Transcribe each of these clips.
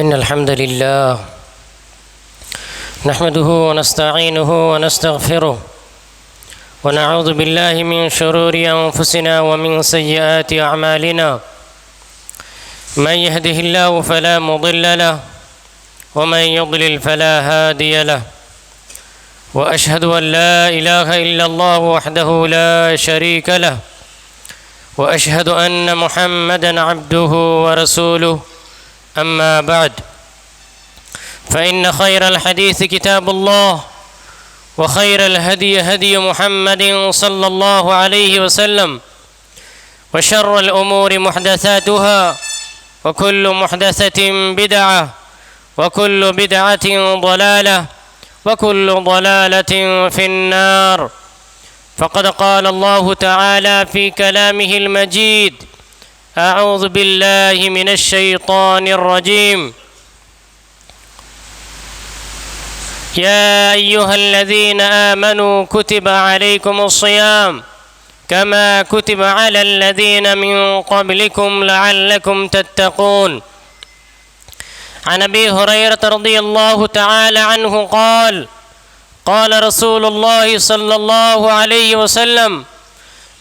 إن الحمد لله نحمده ونستعينه ونستغفره ونعوذ بالله من شرور أنفسنا ومن سيئات أعمالنا من يهده الله فلا مضل له ومن يضلل فلا هادي له وأشهد أن لا إله إلا الله وحده لا شريك له وأشهد أن محمدًا عبده ورسوله أما بعد فإن خير الحديث كتاب الله وخير الهدي هدي محمد صلى الله عليه وسلم وشر الأمور محدثاتها وكل محدثة بدعة وكل بدعة ضلالة وكل ضلالة في النار فقد قال الله تعالى في كلامه المجيد أعوذ بالله من الشيطان الرجيم يا أيها الذين آمنوا كتب عليكم الصيام كما كتب على الذين من قبلكم لعلكم تتقون عن أبي هريرة رضي الله تعالى عنه قال قال رسول الله صلى الله عليه وسلم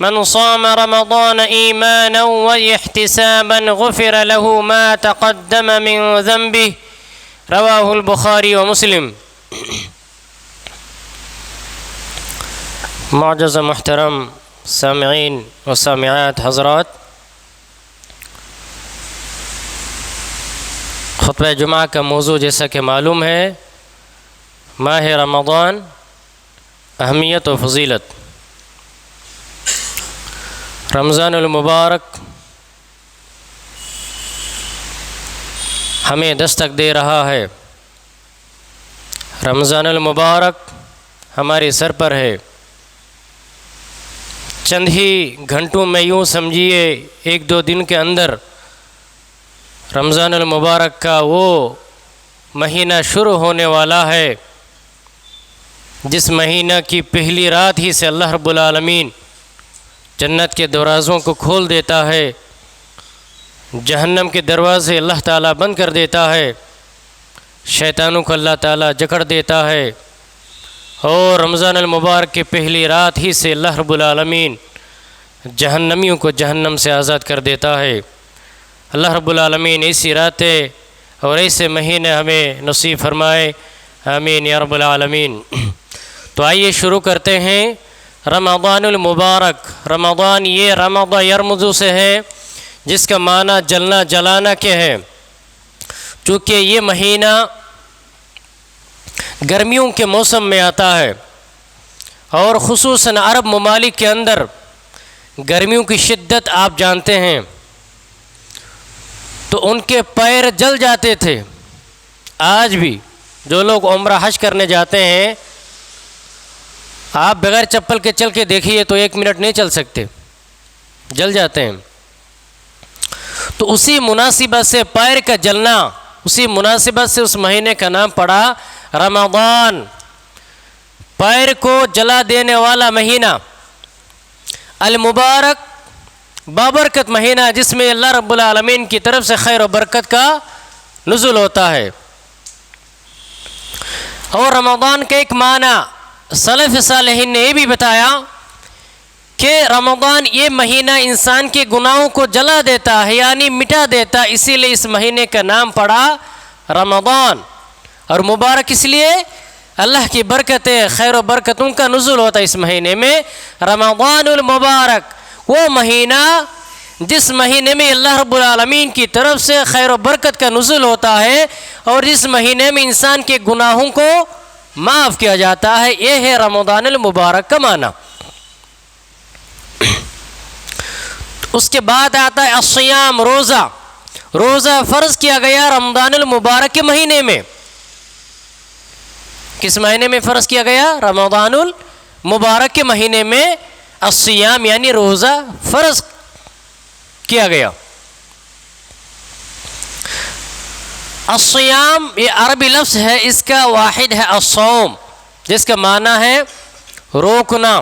من صام رمضان إيمانا واحتسابا غفر له ما تقدم من ذنبه رواه البخاري ومسلم۔ معزز محترم سامعین و سامعات حضرات، خطبہ جمعہ کا موضوع جیسا کہ معلوم ہے ماہ رمضان، اہمیت و فضیلت۔ رمضان المبارک ہمیں دستک دے رہا ہے، رمضان المبارک ہمارے سر پر ہے۔ چند ہی گھنٹوں میں یوں سمجھیے ایک دو دن کے اندر رمضان المبارک کا وہ مہینہ شروع ہونے والا ہے جس مہینہ کی پہلی رات ہی سے اللہ رب العالمین جنت کے دروازوں کو کھول دیتا ہے، جہنم کے دروازے اللہ تعالیٰ بند کر دیتا ہے، شیطانوں کو اللہ تعالیٰ جکڑ دیتا ہے، اور رمضان المبارک کی پہلی رات ہی سے اللہ رب العالمین جہنمیوں کو جہنم سے آزاد کر دیتا ہے۔ اللہ رب العالمین ایسی راتیں اور ایسے مہینے ہمیں نصیب فرمائے، آمین یا رب العالمین۔ تو آئیے شروع کرتے ہیں رمضان المبارک۔ رمضان یہ رمض یرمض سے ہے جس کا معنی جلنا جلانا کے ہے، چونکہ یہ مہینہ گرمیوں کے موسم میں آتا ہے، اور خصوصاً عرب ممالک کے اندر گرمیوں کی شدت آپ جانتے ہیں، تو ان کے پیر جل جاتے تھے۔ آج بھی جو لوگ عمرہ حج کرنے جاتے ہیں، آپ بغیر چپل کے چل کے دیکھیے تو 1 منٹ نہیں چل سکتے، جل جاتے ہیں۔ تو اسی مناسبت سے پیر کا جلنا، اسی مناسبت سے اس مہینے کا نام پڑا رمضان، پیر کو جلا دینے والا مہینہ، المبارک بابرکت مہینہ، جس میں اللہ رب العالمین کی طرف سے خیر و برکت کا نزول ہوتا ہے۔ اور رمضان کا ایک معنی سلف صالحین نے یہ بھی بتایا کہ رمضان یہ مہینہ انسان کے گناہوں کو جلا دیتا ہے، یعنی مٹا دیتا ہے، اسی لیے اس مہینے کا نام پڑا رمضان۔ اور مبارک اس لیے اللہ کی برکتیں، خیر و برکتوں کا نزول ہوتا ہے اس مہینے میں۔ رمضان المبارک وہ مہینہ جس مہینے میں اللہ رب العالمین کی طرف سے خیر و برکت کا نزول ہوتا ہے، اور اس مہینے میں انسان کے گناہوں کو معاف کیا جاتا ہے، یہ ہے رمضان المبارک کا معنی۔ اس کے بعد آتا ہے الصیام، روزہ۔ روزہ فرض کیا گیا رمضان المبارک کے مہینے میں۔ کس مہینے میں فرض کیا گیا؟ رمضان المبارک کے مہینے میں الصیام یعنی روزہ فرض کیا گیا۔ الصیام یہ عربی لفظ ہے، اس کا واحد ہے الصوم، جس کا معنی ہے روکنا۔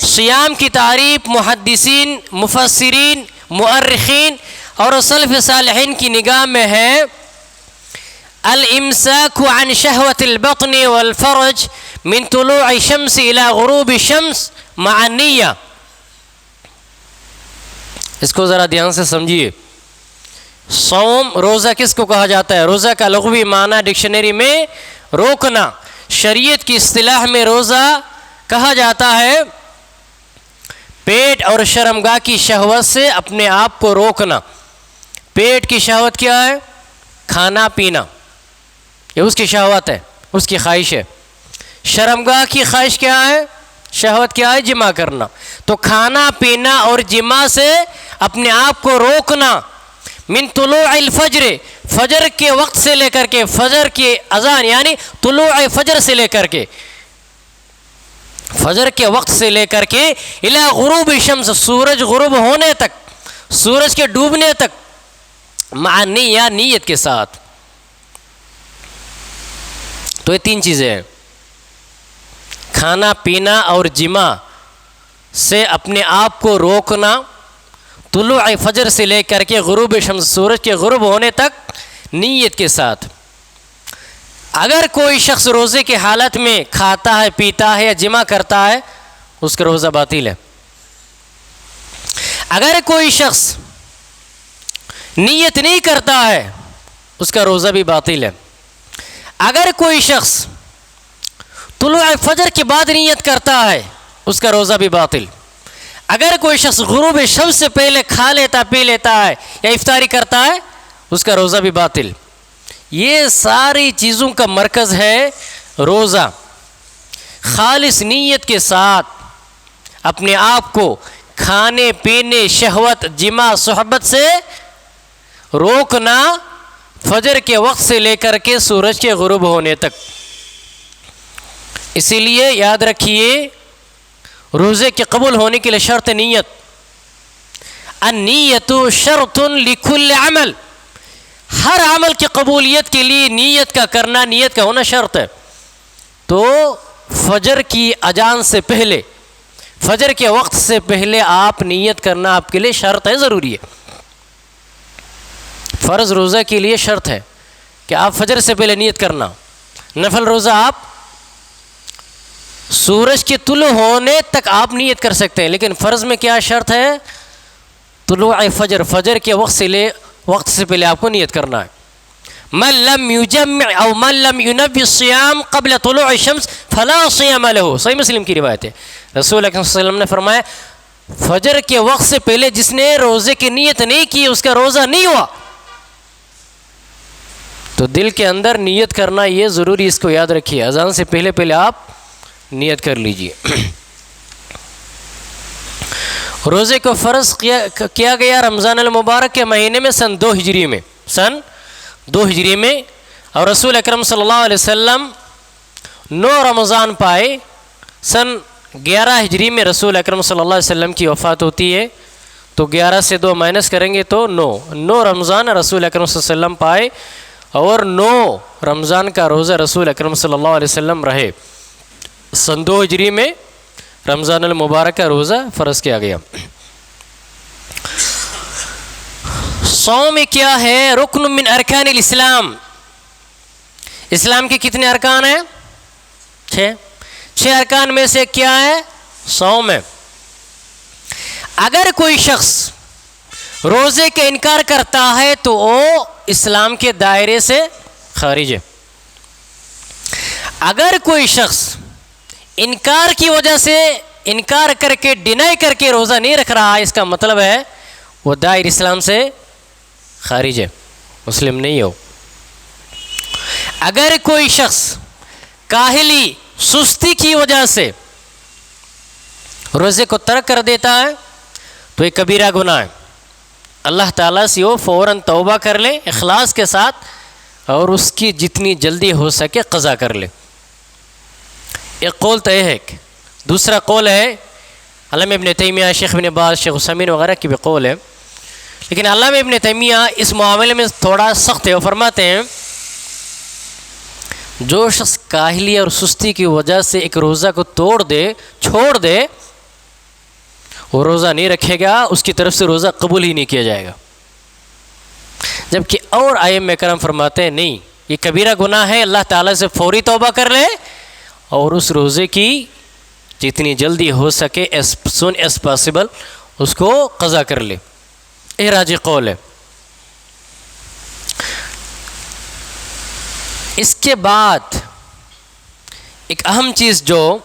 صیام کی تعریف محدثین، مفسرین، مؤرخین اور سلف صالحین کی نگاہ میں ہے الامساک عن شہوت البطن والفرج من طلوع الشمس الى غروب الشمس مع النیہ. اس کو ذرا دھیان سے سمجھیے. صوم روزہ کس کو کہا جاتا ہے؟ روزہ کا لغوی معنی ڈکشنری میں روکنا. شریعت کی اصطلاح میں روزہ کہا جاتا ہے پیٹ اور شرمگاہ کی شہوت سے اپنے آپ کو روکنا. پیٹ کی شہوت کیا ہے؟ کھانا پینا، یہ اس کی شہوت ہے، اس کی خواہش ہے. شرمگاہ کی خواہش کیا ہے؟ شہوت کیا ہے؟ جمع کرنا. تو کھانا پینا اور جمع سے اپنے آپ کو روکنا. من طلوع الفجر، فجر کے وقت سے لے کر کے، فجر کی اذان یعنی طلوع فجر سے لے کر کے، فجر کے وقت سے لے کر کے الی غروب الشمس، سورج غروب ہونے تک، سورج کے ڈوبنے تک، مع نیہ، نیت کے ساتھ. تو یہ تین چیزیں ہیں، کھانا پینا اور جمع سے اپنے آپ کو روکنا، طلوع فجر سے لے کر کے غروب شمس، سورج کے غروب ہونے تک، نیت کے ساتھ. اگر کوئی شخص روزے کی حالت میں کھاتا ہے، پیتا ہے یا جمع کرتا ہے، اس کا روزہ باطل ہے. اگر کوئی شخص نیت نہیں کرتا ہے، اس کا روزہ بھی باطل ہے. اگر کوئی شخص طلوع فجر کے بعد نیت کرتا ہے، اس کا روزہ بھی باطل. اگر کوئی شخص غروب شمس سے پہلے کھا لیتا، پی لیتا ہے یا افطاری کرتا ہے، اس کا روزہ بھی باطل. یہ ساری چیزوں کا مرکز ہے روزہ. خالص نیت کے ساتھ اپنے آپ کو کھانے پینے، شہوت، جمع، صحبت سے روکنا، فجر کے وقت سے لے کر کے سورج کے غروب ہونے تک. اسی لیے یاد رکھیے روزے کے قبول ہونے کے لیے شرط نیت. النیت شرط لکل عمل، ہر عمل کی قبولیت کے لیے نیت کا کرنا، نیت کا ہونا شرط ہے. تو فجر کی اذان سے پہلے، فجر کے وقت سے پہلے آپ نیت کرنا آپ کے لیے شرط ہے، ضروری ہے. فرض روزہ کے لیے شرط ہے کہ آپ فجر سے پہلے نیت کرنا. نفل روزہ آپ سورج کے طلوع ہونے تک آپ نیت کر سکتے ہیں، لیکن فرض میں کیا شرط ہے؟ طلوع فجر، فجر کے وقت سے پہلے آپ کو نیت کرنا ہے. من لم یجمع او من لم ینوی الصیام قبل طلوع الشمس فلا صیام له. صحیح مسلم کی روایت ہے. رسول اکرم صلی اللہ علیہ وسلم نے فرمایا فجر کے وقت سے پہلے جس نے روزے کی نیت نہیں کی، اس کا روزہ نہیں ہوا. تو دل کے اندر نیت کرنا یہ ضروری، اس کو یاد رکھیے. اذان سے پہلے پہلے آپ نیت کر لیجئے. روزے کو فرض کیا گیا رمضان المبارک کے مہینے میں سن 2 ہجری میں، سن 2 ہجری میں. اور رسول اکرم صلی اللہ علیہ وسلم 9 رمضان پائے. سن 11 ہجری میں رسول اکرم صلی اللہ علیہ وسلم کی وفات ہوتی ہے. تو 11 سے 2 مائنس کریں گے تو 9 رمضان رسول اکرم صلی اللہ علیہ وسلم پائے، اور 9 رمضان کا روزہ رسول اکرم صلی اللہ علیہ وسلم رہے. سن 2 ہجری میں رمضان المبارک کا روزہ فرض کیا گیا. صوم کیا ہے؟ رکن من ارکان الاسلام. اسلام کے کتنے ارکان ہیں؟ 6 ارکان میں سے کیا ہے؟ صوم ہے. اگر کوئی شخص روزے کا انکار کرتا ہے تو وہ اسلام کے دائرے سے خارج ہے. اگر کوئی شخص انکار کی وجہ سے انکار کر کے، ڈینائی کر کے روزہ نہیں رکھ رہا، اس کا مطلب ہے وہ دائر اسلام سے خارج ہے، مسلم نہیں ہو. اگر کوئی شخص کاہلی، سستی کی وجہ سے روزے کو ترک کر دیتا ہے تو یہ کبیرہ گناہ ہے. اللہ تعالیٰ سے وہ فوراً توبہ کر لے اخلاص کے ساتھ، اور اس کی جتنی جلدی ہو سکے قضا کر لے. ایک قول تو یہ ہے. دوسرا قول ہے علامہ ابن تیمیہ، شیخ ابن باز، شیخ عثیمین وغیرہ کی بھی قول ہے، لیکن علامہ ابن تیمیہ اس معاملے میں تھوڑا سخت ہے. وہ فرماتے ہیں جو شخص کاہلی اور سستی کی وجہ سے ایک روزہ کو چھوڑ دے، وہ روزہ نہیں رکھے گا، اس کی طرف سے روزہ قبول ہی نہیں کیا جائے گا. جبکہ اور ائمہ کرام فرماتے ہیں نہیں، یہ کبیرہ گناہ ہے، اللہ تعالیٰ سے فوری توبہ کر لے اور اس روزے کی جتنی جلدی ہو سکے ایز سون ایز پاسبل اس کو قضا کر لے۔ یہ راجح قول ہے۔ اس کے بعد ایک اہم چیز جو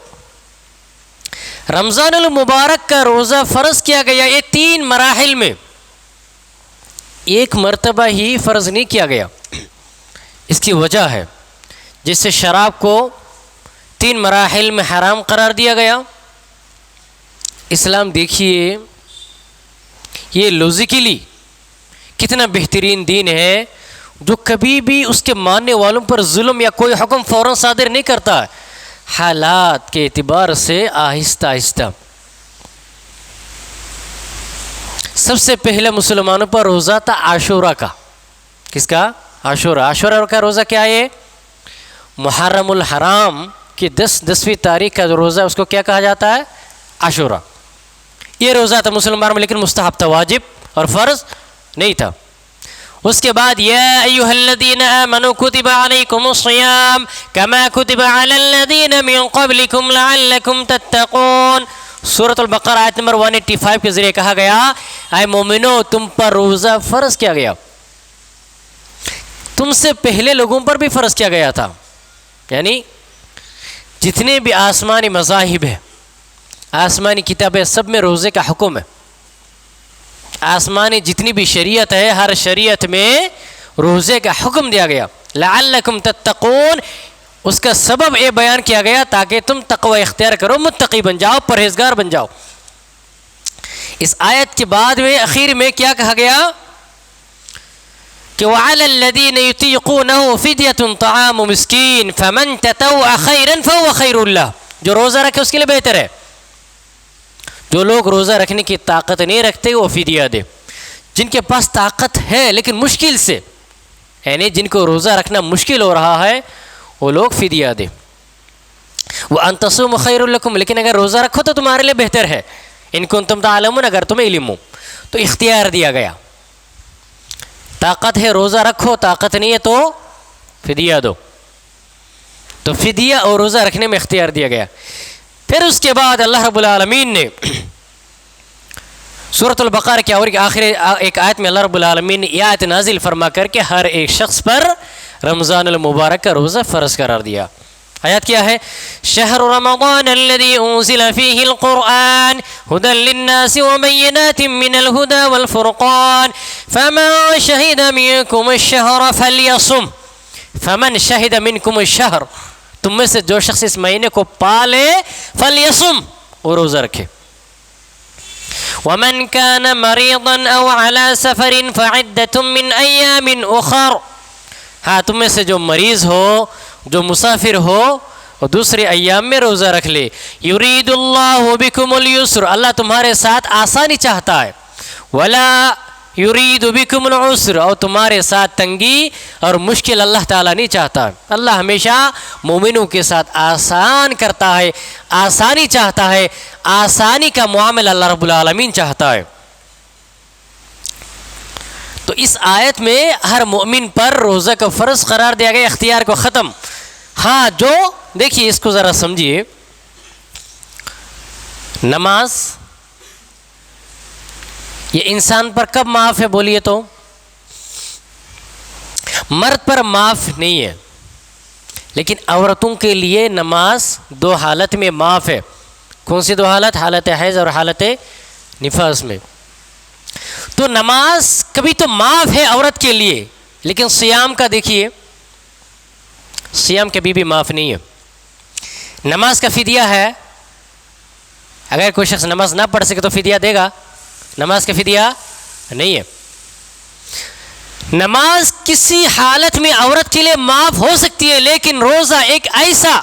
رمضان المبارک کا روزہ فرض کیا گیا، یہ 3 مراحل میں ایک مرتبہ ہی فرض نہیں کیا گیا۔ اس کی وجہ ہے جس سے شراب کو 3 مراحل میں حرام قرار دیا گیا۔ اسلام دیکھیے یہ لاجیکلی کتنا بہترین دین ہے، جو کبھی بھی اس کے ماننے والوں پر ظلم یا کوئی حکم فوراً صادر نہیں کرتا ہے، حالات کے اعتبار سے آہستہ آہستہ۔ سب سے پہلے مسلمانوں پر روزہ تھا عاشورہ کا۔ کس کا؟ عاشورہ کا روزہ کیا ہے؟ محرم الحرام کی 10ویں تاریخ کا جو روزہ ہے اس کو کیا کہا جاتا ہے؟ عاشورہ۔ یہ روزہ تھا مسلمانوں میں، لیکن مستحب تھا، واجب اور فرض نہیں تھا۔ اس کے بعد یا ایھا الذین آمنوا کتب علیکم الصیام کما کتب علی الذین من قبلکم لعلکم تتقون۔ سورۃ البقرہ آیت نمبر 185 کے ذریعے کہا گیا اے مومنو تم پر روزہ فرض کیا گیا، تم سے پہلے لوگوں پر بھی فرض کیا گیا تھا۔ یعنی جتنے بھی آسمانی مذاہب ہیں، آسمانی کتابیں، سب میں روزے کا حکم ہے۔ آسمانی جتنی بھی شریعت ہے، ہر شریعت میں روزے کا حکم دیا گیا۔ لعلکم تتقون، اس کا سبب یہ بیان کیا گیا تاکہ تم تقوی اختیار کرو، متقی بن جاؤ، پرہیزگار بن جاؤ۔ اس آیت کے بعد میں اخیر میں کیا کہا گیا کہ وعلی الذین یطیقونہ فدیۃ طعام مسکین فمن تطوع خیرا فہو خیر لہ۔ جو روزہ رکھے اس کے لیے بہتر ہے۔ جو لوگ روزہ رکھنے کی طاقت نہیں رکھتے وہ فدیہ دے۔ جن کے پاس طاقت ہے لیکن مشکل سے، یعنی جن کو روزہ رکھنا مشکل ہو رہا ہے، وہ لوگ فدیہ دے۔ وَأَن تَصُومُوا خَيْرٌ لَكُمْ، لیکن اگر روزہ رکھو تو تمہارے لیے بہتر ہے۔ ان کنتم تعلمون، اگر تمہیں علم ہو تو اختیار دیا گیا۔ طاقت ہے روزہ رکھو، طاقت نہیں ہے تو فدیہ دو۔ تو فدیہ اور روزہ رکھنے میں اختیار دیا گیا۔ پھر اس کے بعد اللہ رب العالمین نے سورۃ البقرہ کے آخر ایک آیت میں اللہ رب العالمین نے یہ آیت نازل فرما کر کے ہر ایک شخص پر رمضان المبارک کا روزہ فرض قرار دیا۔ آیت کیا ہے؟ شہر رمضان الذی انزل فیہ القرآن ھدی للناس وبینات من الھدی والفرقان فمن شہد منکم الشہر فلیصم۔ فمن شہد منکم الشہر، تم میں سے جو شخص اس مہینے کو پالے، فلیصم، وہ روزہ رکھے۔ ومن كان مريضا او على سفر فعدة من ايام اخر، ہاں تم میں سے جو مریض ہو، جو مسافر ہو، اور دوسرے ایام میں روزہ رکھ لے۔ یرید اللہ بکم اليسر، اللہ تمہارے ساتھ آسانی چاہتا ہے۔ ولا یرید بکم العسر، اور تمہارے ساتھ تنگی اور مشکل اللہ تعالیٰ نہیں چاہتا۔ اللہ ہمیشہ مومنوں کے ساتھ آسان کرتا ہے، آسانی چاہتا ہے، آسانی کا معاملہ اللہ رب العالمین چاہتا ہے۔ تو اس آیت میں ہر مومن پر روزہ کا فرض قرار دیا گیا، اختیار کو ختم۔ ہاں جو دیکھیے اس کو ذرا سمجھیے، نماز یہ انسان پر کب معاف ہے بولیے تو؟ مرد پر معاف نہیں ہے، لیکن عورتوں کے لیے نماز 2 حالت میں معاف ہے۔ کون سی 2 حالت؟ حالت حیض اور حالت نفاس میں۔ تو نماز کبھی تو معاف ہے عورت کے لیے، لیکن صیام کا دیکھیے، صیام کبھی بھی معاف نہیں ہے۔ نماز کا فدیہ ہے، اگر کوئی شخص نماز نہ پڑھ سکے تو فدیہ دے گا، نماز کا فدیہ نہیں ہے۔ نماز کسی حالت میں عورت کے لیے معاف ہو سکتی ہے، لیکن روزہ ایک ایسا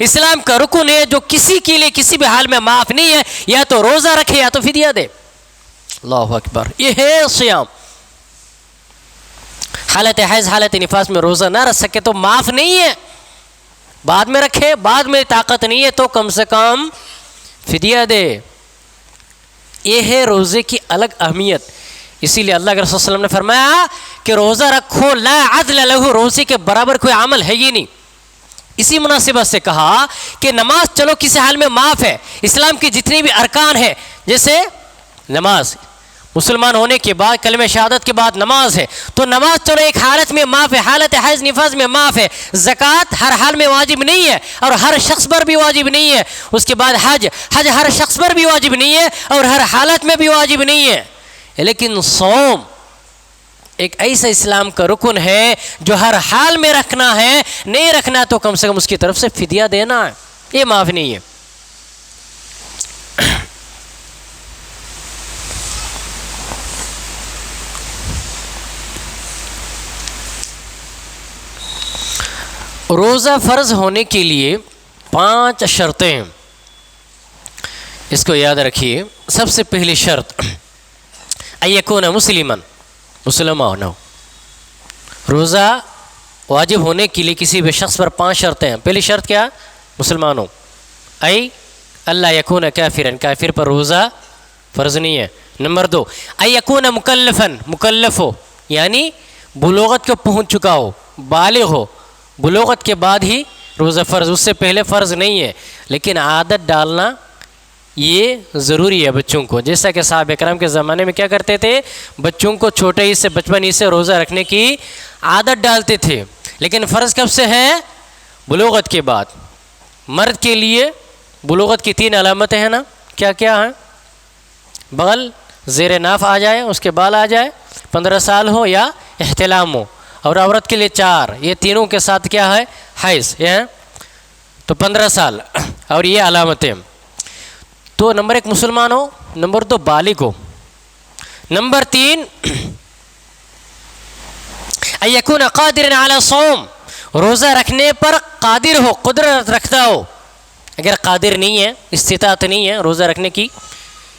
اسلام کا رکن ہے جو کسی کے لیے کسی بھی حال میں معاف نہیں ہے، یا تو روزہ رکھے یا تو فدیہ دے۔ اللہ اکبر، یہ ہے صیام۔ حالت حیض حالت نفاس میں روزہ نہ رکھ سکے تو معاف نہیں ہے، بعد میں رکھے، بعد میں طاقت نہیں ہے تو کم سے کم فدیہ دے۔ یہ ہے روزے کی الگ اہمیت۔ اسی لیے اللہ کے رسول صلی اللہ علیہ وسلم نے فرمایا کہ روزہ رکھو لا عدل لہ، روزے کے برابر کوئی عمل ہے ہی نہیں۔ اسی مناسبت سے کہا کہ نماز چلو کسی حال میں معاف ہے، اسلام کی جتنی بھی ارکان ہے، جیسے نماز مسلمان ہونے کے بعد کلمہ شہادت کے بعد نماز ہے، تو نماز چلو ایک حالت میں معاف ہے، حالت حیض نفاس میں معاف ہے۔ زکوٰۃ ہر حال میں واجب نہیں ہے اور ہر شخص پر بھی واجب نہیں ہے۔ اس کے بعد حج ہر شخص پر بھی واجب نہیں ہے اور ہر حالت میں بھی واجب نہیں ہے۔ لیکن صوم ایک ایسا اسلام کا رکن ہے جو ہر حال میں رکھنا ہے، نہیں رکھنا تو کم سے کم اس کی طرف سے فدیہ دینا ہے، یہ معاف نہیں ہے۔ روزہ فرض ہونے کے لیے 5 شرطیں ہیں، اس کو یاد رکھیے۔ سب سے پہلی شرط ان یکون مسلما، مسلمان ہونا ہو۔ روزہ واجب ہونے کے لیے کسی بھی شخص پر 5 شرطیں ہیں۔ پہلی شرط کیا؟ مسلمان ہو۔ اللہ یکون کافرا، کافر پر روزہ فرض نہیں ہے۔ نمبر 2 ان یکون مکلفا، مکلف ہو یعنی بلوغت کو پہنچ چکا ہو، بالغ ہو، بلوغت کے بعد ہی روزہ فرض، اس سے پہلے فرض نہیں ہے۔ لیکن عادت ڈالنا یہ ضروری ہے بچوں کو، جیسا کہ صحابہ کرام کے زمانے میں کیا کرتے تھے، بچوں کو چھوٹے ہی سے بچپن ہی سے روزہ رکھنے کی عادت ڈالتے تھے۔ لیکن فرض کب سے ہے؟ بلوغت کے بعد۔ مرد کے لیے بلوغت کی 3 علامتیں ہیں نا، کیا کیا ہیں؟ بغل، زیر ناف آ جائے، اس کے بال آ جائے، 15 سال ہو یا احتلام ہو، اور عورت کے لیے 4، یہ تینوں کے ساتھ کیا ہے؟ حیض، یہ تو 15 سال اور یہ علامتیں۔ تو نمبر 1 مسلمان ہو، نمبر 2 بالغ ہو، نمبر 3 ان یکون قادرا علی الصوم، روزہ رکھنے پر قادر ہو، قدرت رکھتا ہو۔ اگر قادر نہیں ہے، استطاعت نہیں ہے روزہ رکھنے کی،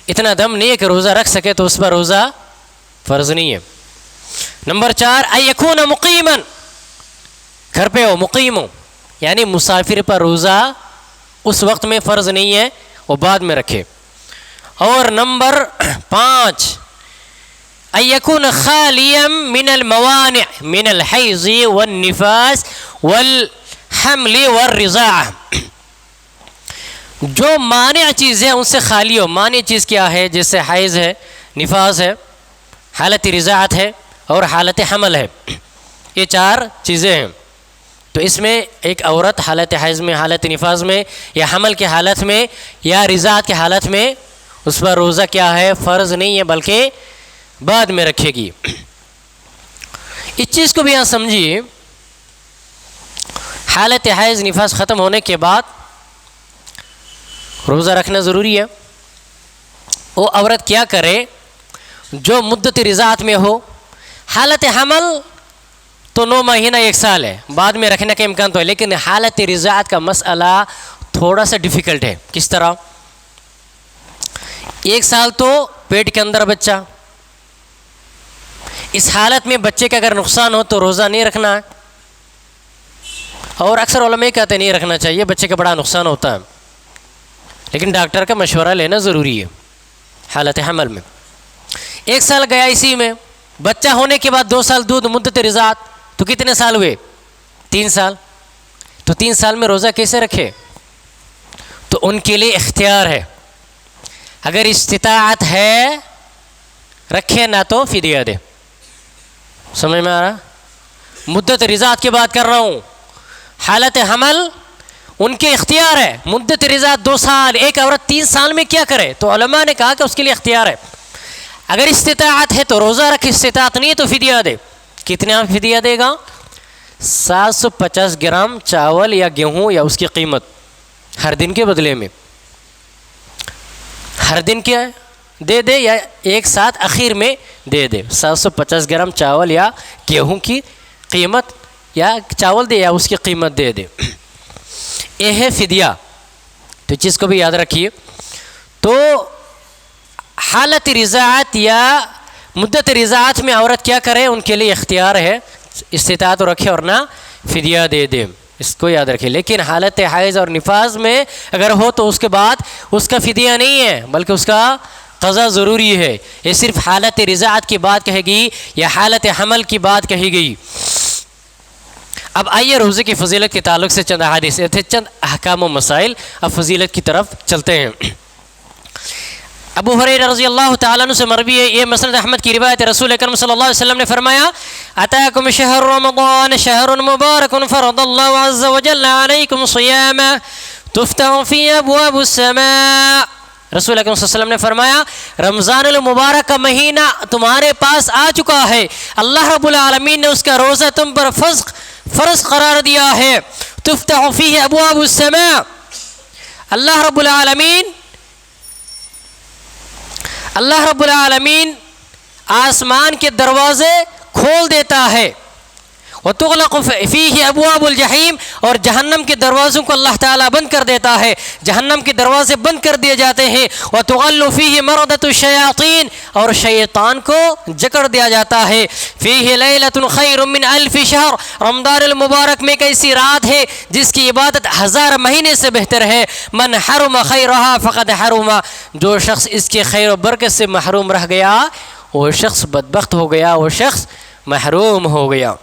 اتنا دم نہیں ہے کہ روزہ رکھ سکے، تو اس پر روزہ فرض نہیں ہے۔ نمبر 4 ان یکون مقیما، گھر پہ ہو، مقیم ہو یعنی مسافر پر روزہ اس وقت میں فرض نہیں ہے، وہ بعد میں رکھے۔ اور نمبر 5 ان یکون خالیا من الموانع من الحیض والنفاس والحمل والرضاعہ، جو مانع چیز ہے ان سے خالی ہو۔ مانع چیز کیا ہے؟ جیسے حیض ہے، نفاس ہے، حالت رضاعت ہے اور حالت حمل ہے، یہ 4 چیزیں ہیں۔ تو اس میں ایک عورت حالت حیض میں، حالت نفاس میں یا حمل کے حالت میں یا رضاعت کے حالت میں اس پر روزہ کیا ہے؟ فرض نہیں ہے، بلکہ بعد میں رکھے گی۔ اس چیز کو بھی یہاں سمجھیے، حالت حیض نفاس ختم ہونے کے بعد روزہ رکھنا ضروری ہے۔ وہ عورت کیا کرے جو مدت رضاعت میں ہو، حالت حمل تو 9 مہینہ 1 سال ہے، بعد میں رکھنے کا امکان تو ہے، لیکن حالت رضاعت کا مسئلہ تھوڑا سا ڈیفیکلٹ ہے۔ کس طرح؟ 1 سال تو پیٹ کے اندر بچہ، اس حالت میں بچے کا اگر نقصان ہو تو روزہ نہیں رکھنا ہے، اور اکثر علماء کہتے ہیں نہیں رکھنا چاہیے، بچے کا بڑا نقصان ہوتا ہے، لیکن ڈاکٹر کا مشورہ لینا ضروری ہے۔ حالت حمل میں 1 سال گیا، اسی میں بچہ ہونے کے بعد 2 سال دودھ، مدت رضاعت، تو کتنے سال ہوئے؟ 3 سال۔ تو 3 سال میں روزہ کیسے رکھے؟ تو ان کے لیے اختیار ہے، اگر استطاعت ہے رکھے، نہ تو فدیہ دے۔ سمجھ میں آ رہا؟ مدت رضاعت کی بات کر رہا ہوں۔ حالت حمل ان کے اختیار ہے، مدت رضاعت 2 سال، ایک عورت 3 سال میں کیا کرے؟ تو علماء نے کہا کہ اس کے لیے اختیار ہے، اگر استطاعت ہے تو روزہ رکھے، استطاعت نہیں ہے تو فدیہ دے۔ کتنا فدیہ دے گا؟ 750 گرام چاول یا گیہوں یا اس کی قیمت ہر دن کے بدلے میں، ہر دن کیا دے دے یا ایک ساتھ اخیر میں دے دے، 750 گرام چاول یا گیہوں کی قیمت، یا چاول دے یا اس کی قیمت دے دے، یہ ہے فدیہ۔ تو چیز کو بھی یاد رکھیے۔ تو حالت رضاعت یا مدت رضاعت میں عورت کیا کرے؟ ان کے لیے اختیار ہے، استطاعت رکھے اور نہ فدیہ دے دے، اس کو یاد رکھے۔ لیکن حالت حیض اور نفاس میں اگر ہو تو اس کے بعد اس کا فدیہ نہیں ہے، بلکہ اس کا قضا ضروری ہے، یہ صرف حالت رضاعت کی بات کہے گی یا حالت حمل کی بات کہی گئی؟ اب آئیے روزے کی فضیلت کے تعلق سے چند احادیث تھے، چند احکام و مسائل، اب فضیلت کی طرف چلتے ہیں۔ ابو ہریرہ رضی اللہ تعالیٰ عنہ سے مروی ہے، یہ مسند احمد کی روایت ہے، رسول اکرم صلی اللہ علیہ وسلم نے فرمایا اتاکم شہر رمضان شہر مبارک فرض اللہ عز وجل علیکم صیامہ تفتح فی ابواب السماء۔ رسول اکرم صلی اللہ علیہ وسلم نے فرمایا رمضان المبارک کا مہینہ تمہارے پاس آ چکا ہے، اللہ رب العالمین نے اس کا روزہ تم پر فرض قرار دیا ہے، تفتح فیہ ابواب السماء، اللہ رب العالمین آسمان کے دروازے کھول دیتا ہے، وتغلق فیہ ابواب الجحیم، اور جہنم کے دروازوں کو اللہ تعالیٰ بند کر دیتا ہے، جہنم کے دروازے بند کر دیے جاتے ہیں، وتغل فیہ مردۃ الشیاطین، اور شیطان کو جکڑ دیا جاتا ہے، فیہ لیلۃ خیر من الف شہر، رمضان المبارک میں ایک ایسی رات ہے جس کی عبادت 1000 مہینے سے بہتر ہے، من حرم خیرہا فقد حرم، جو شخص اس کے خیر و برکت سے محروم رہ گیا وہ شخص بدبخت ہو گیا، وہ شخص محروم ہو گیا۔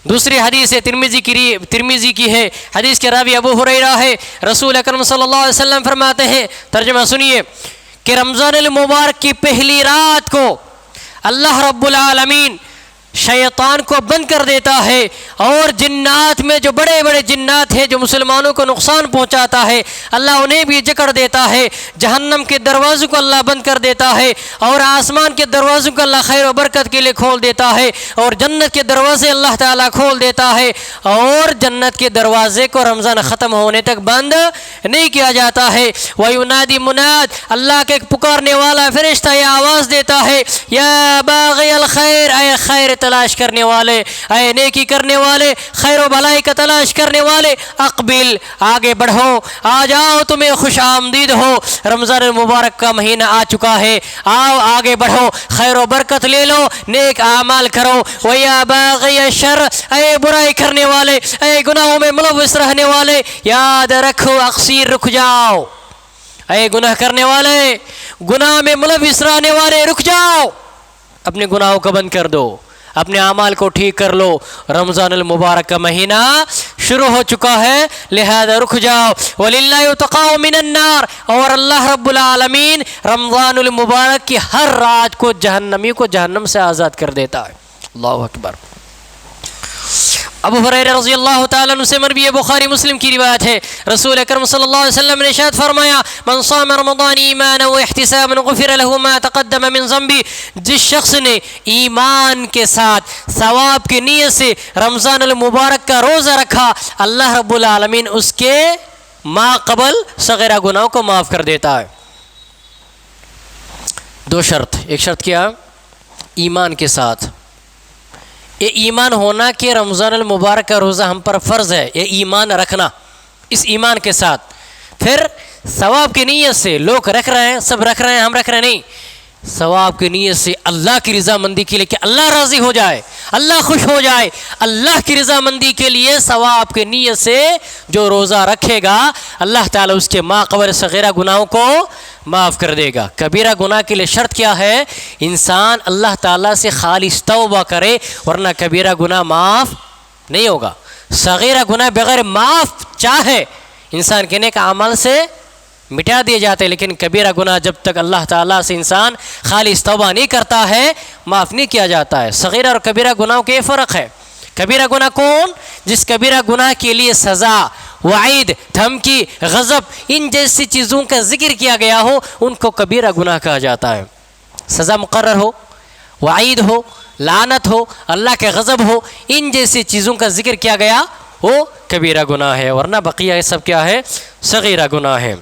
دوسری حدیث ہے ترمذی کی ہے، حدیث کے راوی ابو ہریرہ ہے، رسول اکرم صلی اللہ علیہ وسلم فرماتے ہیں، ترجمہ سنیے، کہ رمضان المبارک کی پہلی رات کو اللہ رب العالمین شیطان کو بند کر دیتا ہے، اور جنات میں جو بڑے بڑے جنات ہیں جو مسلمانوں کو نقصان پہنچاتا ہے اللہ انہیں بھی جکڑ دیتا ہے، جہنم کے دروازوں کو اللہ بند کر دیتا ہے، اور آسمان کے دروازوں کو اللہ خیر و برکت کے لیے کھول دیتا ہے، اور جنت کے دروازے اللہ تعالیٰ کھول دیتا ہے، اور جنت کے دروازے کو رمضان ختم ہونے تک بند نہیں کیا جاتا ہے۔ وَيُنَادِ مُنَاد، اللہ کے ایک پکارنے والا فرشتہ یہ آواز دیتا ہے، یا باغی الخیر، اے خیر تلاش کرنے والے، اے نیکی کرنے والے، خیر و بھلائی کا تلاش کرنے والے، اقبل، آگے بڑھو، آ جاؤ، تمہیں خوش آمدید ہو، رمضان المبارک کا مہینہ آ چکا ہے، آؤ آگے بڑھو، خیر و برکت لے لو، نیک اعمال کرو۔ وَيَا بَاغِيَ الشَّرِّ، اے برائی کرنے والے، اے گناہوں میں ملوث رہنے والے، یاد رکھو اقصیر، رک جاؤ، اے گناہ کرنے والے، گناہ میں ملوث رہنے والے رک جاؤ، اپنے گناہوں کو بند کر دو، اپنے اعمال کو ٹھیک کر لو، رمضان المبارک کا مہینہ شروع ہو چکا ہے، لہذا رک جاؤ۔ وَلِلَّهِ يُتَقَاءُ مِنَ النَّارِ، اور اللہ رب العالمین رمضان المبارک کی ہر رات کو جہنمی کو جہنم سے آزاد کر دیتا ہے۔ اللہ اکبر۔ ابو ہریرہ رضی اللہ تعالیٰ عنہ سے مروی ہے، بخاری مسلم کی روایت ہے، رسول اکرم صلی اللہ علیہ وسلم نے ارشاد فرمایا من صام رمضان ایمانا واحتسابا غفر له ما تقدم من ذنبه، جس شخص نے ایمان کے ساتھ ثواب کی نیت سے رمضان المبارک کا روزہ رکھا، اللہ رب العالمین اس کے ما قبل صغیرہ گناہوں کو معاف کر دیتا ہے۔ دو شرط، ایک شرط کیا؟ ایمان کے ساتھ، یہ ایمان ہونا کہ رمضان المبارک کا روزہ ہم پر فرض ہے، یہ ایمان رکھنا، اس ایمان کے ساتھ پھر ثواب کی نیت سے، لوگ رکھ رہے ہیں، سب رکھ رہے ہیں، ہم رکھ رہے نہیں، ثواب کی نیت سے اللہ کی رضا مندی کے لیے کہ اللہ راضی ہو جائے، اللہ خوش ہو جائے، اللہ کی رضا مندی کے لیے ثواب کی نیت سے جو روزہ رکھے گا اللہ تعالیٰ اس کے ما قبل صغیرہ گناہوں کو معاف کر دے گا۔ کبیرہ گناہ کے لیے شرط کیا ہے؟ انسان اللہ تعالیٰ سے خالص توبہ کرے، ورنہ کبیرہ گناہ معاف نہیں ہوگا۔ صغیرہ گناہ بغیر معاف چاہے انسان کے نیک اعمال سے مٹا دیے جاتے ہیں، لیکن کبیرہ گناہ جب تک اللہ تعالیٰ سے انسان خالص توبہ نہیں کرتا ہے معاف نہیں کیا جاتا ہے۔ صغیرہ اور کبیرہ گناہوں کے یہ فرق ہے۔ کبیرہ گناہ کون؟ جس کبیرہ گناہ کے لیے سزا، وعید، دھمکی، غضب، ان جیسی چیزوں کا ذکر کیا گیا ہو ان کو کبیرہ گناہ کہا جاتا ہے۔ سزا مقرر ہو، وعید ہو، لعنت ہو، اللہ کے غضب ہو، ان جیسی چیزوں کا ذکر کیا گیا وہ کبیرہ گناہ ہے، ورنہ بقیہ یہ سب کیا ہے؟ صغیرہ گناہ ہے۔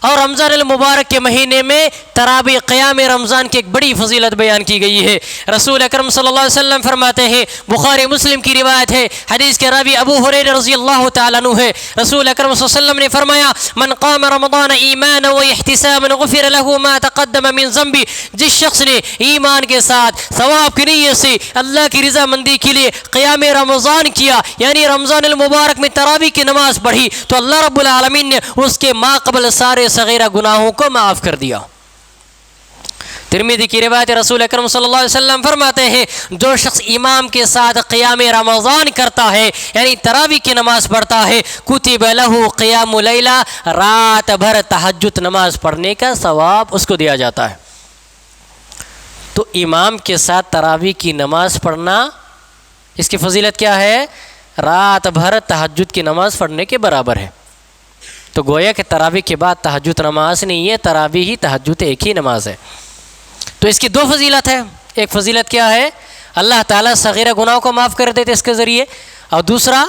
اور رمضان المبارک کے مہینے میں تراویح قیام رمضان کی ایک بڑی فضیلت بیان کی گئی ہے۔ رسول اکرم صلی اللہ علیہ وسلم فرماتے ہیں، بخاری مسلم کی روایت ہے، حدیث کے راوی ابو ہریرہ رضی اللہ تعالیٰ عنہ ہے، رسول اکرم صلی اللہ علیہ وسلم نے فرمایا من قام رمضان ایمانا واحتسابا غفر له ما تقدم من ذنبه، جس شخص نے ایمان کے ساتھ ثواب کی نیت سے اللہ کی رضا مندی کے لیے قیام رمضان کیا، یعنی رمضان المبارک میں تراویح کی نماز پڑھی، تو اللہ رب العالمین نے اس کے ما قبل سارے صغیرہ گناہوں کو معاف کر دیا۔ ترمذی کی روایت رسول اکرم صلی اللہ علیہ وسلم فرماتے ہیں جو شخص امام کے ساتھ قیام رمضان کرتا ہے یعنی تراویح کی نماز پڑھتا ہے کتب لہ قیام لیلہ رات بھر تہجد نماز پڑھنے کا ثواب اس کو دیا جاتا ہے۔ تو امام کے ساتھ تراویح کی نماز پڑھنا اس کی فضیلت کیا ہے؟ رات بھر تہجد کی نماز پڑھنے کے برابر ہے۔ تو گویا کہ تراویح کے بعد تہجد نماز نہیں ہے، تراویح ہی تہجد ایک ہی نماز ہے۔ تو اس کی دو فضیلت ہے، ایک فضیلت کیا ہے؟ اللہ تعالیٰ صغیرہ گناہوں کو معاف کر دیتے اس کے ذریعے، اور دوسرا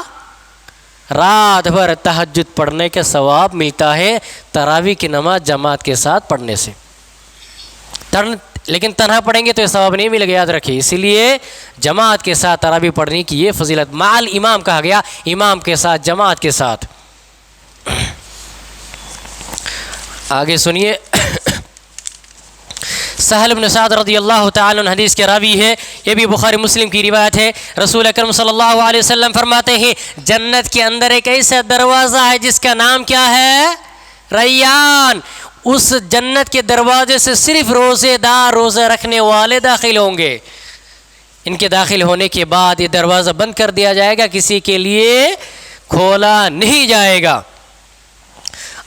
رات بھر تہجد پڑھنے کا ثواب ملتا ہے تراویح کی نماز جماعت کے ساتھ پڑھنے سے۔ لیکن تنہا پڑھیں گے تو یہ ثواب نہیں ملے گا، یاد رکھیے۔ اسی لیے جماعت کے ساتھ تراویح پڑھنے کی یہ فضیلت، مع الامام کہا گیا، امام کے ساتھ، جماعت کے ساتھ۔ آگے سنیے، سہل بن سعد رضی اللہ تعالیٰ عنہ حدیث کے راوی ہے، یہ بھی بخاری مسلم کی روایت ہے۔ رسول اکرم صلی اللہ علیہ وسلم فرماتے ہیں جنت کے اندر ایک ایسا دروازہ ہے جس کا نام کیا ہے؟ ریان۔ اس جنت کے دروازے سے صرف روزے دار، روزہ رکھنے والے داخل ہوں گے۔ ان کے داخل ہونے کے بعد یہ دروازہ بند کر دیا جائے گا، کسی کے لیے کھولا نہیں جائے گا،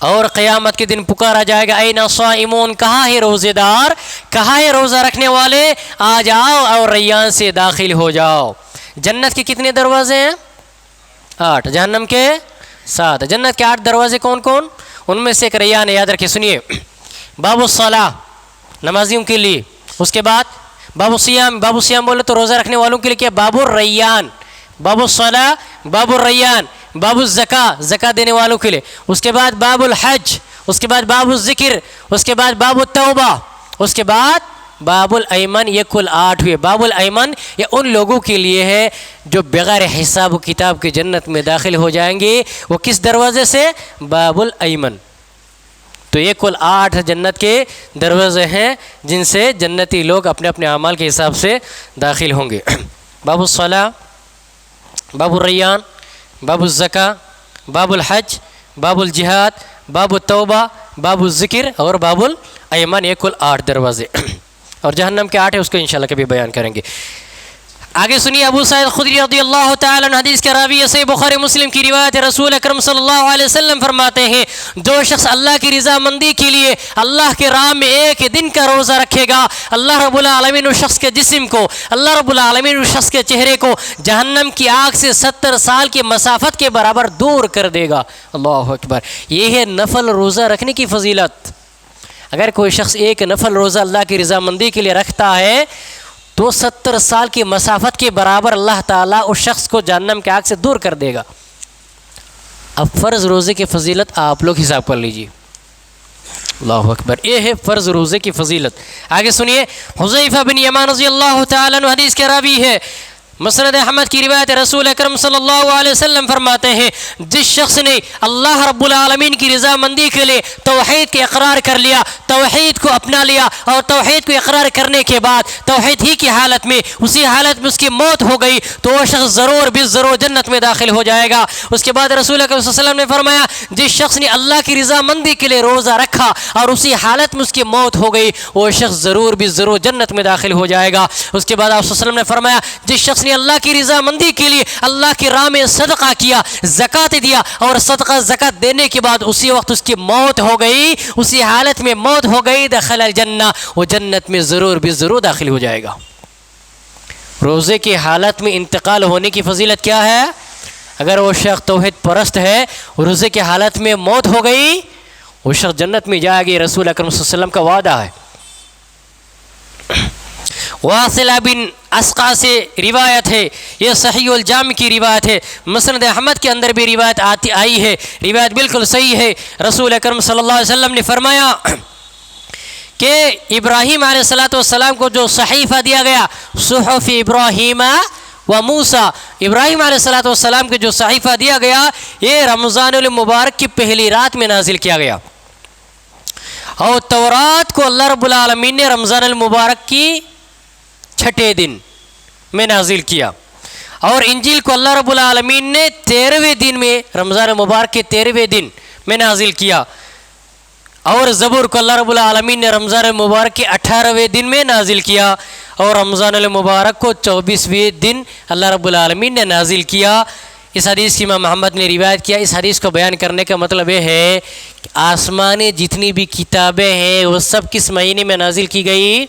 اور قیامت کے دن پکارا جائے گا این الصائمون، کہاں ہے روزے دار، کہاں ہے روزہ رکھنے والے، آ جاؤ اور ریان سے داخل ہو جاؤ۔ جنت کے کتنے دروازے ہیں؟ 8۔ جہنم کے 7۔ جنت کے 8 دروازے کون کون؟ ان میں سے ایک ریان ہے، یاد رکھیں، سنیے۔ باب الصلاۃ، نمازیوں کے لیے۔ اس کے بعد باب الصیام، باب الصیام بولے تو روزہ رکھنے والوں کے لیے کیا؟ باب الریان۔ باب الصلاۃ، باب الریان۔ باب الزکاة، زکاة دینے والوں کے لیے۔ اس کے بعد باب الحج، اس کے بعد باب الذکر، اس کے بعد باب التوبہ، اس کے بعد باب الایمن۔ یہ کل 8 ہوئے۔ باب الایمن یہ ان لوگوں کے لیے ہے جو بغیر حساب و کتاب کے جنت میں داخل ہو جائیں گے۔ وہ کس دروازے سے؟ باب الایمن۔ تو یہ کل 8 جنت کے دروازے ہیں جن سے جنتی لوگ اپنے اپنے اعمال کے حساب سے داخل ہوں گے۔ باب الصلاۃ، باب الریان، باب الزکاة، باب الحج، باب الجہاد، باب التوبہ، باب الذکر اور باب الایمن۔ یہ کل 8 دروازے، اور جہنم کے 8 ہے، اس کو انشاءاللہ کبھی بیان کریں گے۔ آگے سنیے، ابو سعید خدری رضی اللہ تعالیٰ عنہ حدیث کے راوی، صحیح بخاری مسلم کی روایت ہے، رسول اکرم صلی اللہ علیہ وسلم فرماتے ہیں جو شخص اللہ کی رضا مندی کے لیے اللہ کے راہ میں ایک دن کا روزہ رکھے گا، اللہ رب العالمین اس شخص کے جسم کو، اللہ رب العالمین اس شخص کے چہرے کو جہنم کی آگ سے 70 سال کی مسافت کے برابر دور کر دے گا۔ اللہ اکبر۔ یہ ہے نفل روزہ رکھنے کی فضیلت۔ اگر کوئی شخص ایک نفل روزہ اللہ کی رضا مندی کے لیے رکھتا ہے تو 70 سال کی مسافت کے برابر اللہ تعالیٰ اس شخص کو جہنم کے آگ سے دور کر دے گا۔ اب فرض روزے کی فضیلت آپ لوگ حساب کر لیجیے۔ اللہ اکبر۔ یہ ہے فرض روزے کی فضیلت۔ آگے سنیے، حذیفہ بن یمان رضی اللہ تعالیٰ عنہ حدیث کے راوی ہے، مسند احمد کی روایت، رسول اکرم صلی اللہ علیہ وسلم فرماتے ہیں جس شخص نے اللہ رب العالمین کی رضا مندی کے لیے توحید کے اقرار کر لیا، توحید کو اپنا لیا، اور توحید کو اقرار کرنے کے بعد توحید ہی کی حالت میں، اسی حالت میں اس کی موت ہو گئی تو وہ شخص ضرور بالضرور جنت میں داخل ہو جائے گا۔ اس کے بعد رسول اکرم صلی اللہ علیہ وسلم نے فرمایا جس شخص نے اللہ کی رضا مندی کے لیے روزہ رکھا اور اسی حالت میں اس کی موت ہو گئی وہ شخص ضرور بالضرور جنت میں داخل ہو جائے گا۔ اس کے بعد آپ صلی اللہ علیہ وسلم نے فرمایا جس شخص نے اللہ کی رضا مندی کے لیے اللہ کی راہ میں صدقہ کیا، زکوٰۃ دیا، اور صدقہ زکوٰۃ دینے کے بعد اسی وقت اس کی موت ہو گئی، اسی حالت میں موت ہو گئی، دخل الجنہ، وہ جنت میں ضرور بالضرور داخل ہو جائے گا۔ روزے کی حالت میں انتقال ہونے کی فضیلت کیا ہے؟ اگر وہ شخص توحید پرست ہے، روزے کی حالت میں موت ہو گئی، وہ شخص جنت میں جائے گا۔ رسول اکرم صلی اللہ علیہ وسلم کا وعدہ ہے۔ واصلہ بن اسقع سے روایت ہے، یہ صحیح الجامع کی روایت ہے، مسند احمد کے اندر بھی روایت آئی ہے، روایت بالکل صحیح ہے۔ رسول اکرم صلی اللہ علیہ وسلم نے فرمایا کہ ابراہیم علیہ السلام کو جو صحیفہ دیا گیا، صحف ابراہیم و موسیٰ، ابراہیم علیہ السلام کو جو صحیفہ دیا گیا یہ رمضان المبارک کی پہلی رات میں نازل کیا گیا، اور تورات کو اللہ رب العالمین نے رمضان المبارک کی 6 دن میں نازل کیا، اور انجیل کو اللہ رب العالمین نے 13ویں دن میں، رمضان مبارک کے 13ویں دن میں نازل کیا۔ اور زبور کو اللہ رب العالمین نے رمضان المبارک کے 18ویں دن میں نازل کیا اور رمضان المبارک کو 24ویں دن اللہ رب العالمین نے نازل کیا۔ اس حدیث کی امام محمد نے روایت کیا۔ اس حدیث کو بیان کرنے کا مطلب یہ ہے کہ آسمانی جتنی بھی کتابیں ہیں وہ سب کس مہینے میں نازل کی گئی؟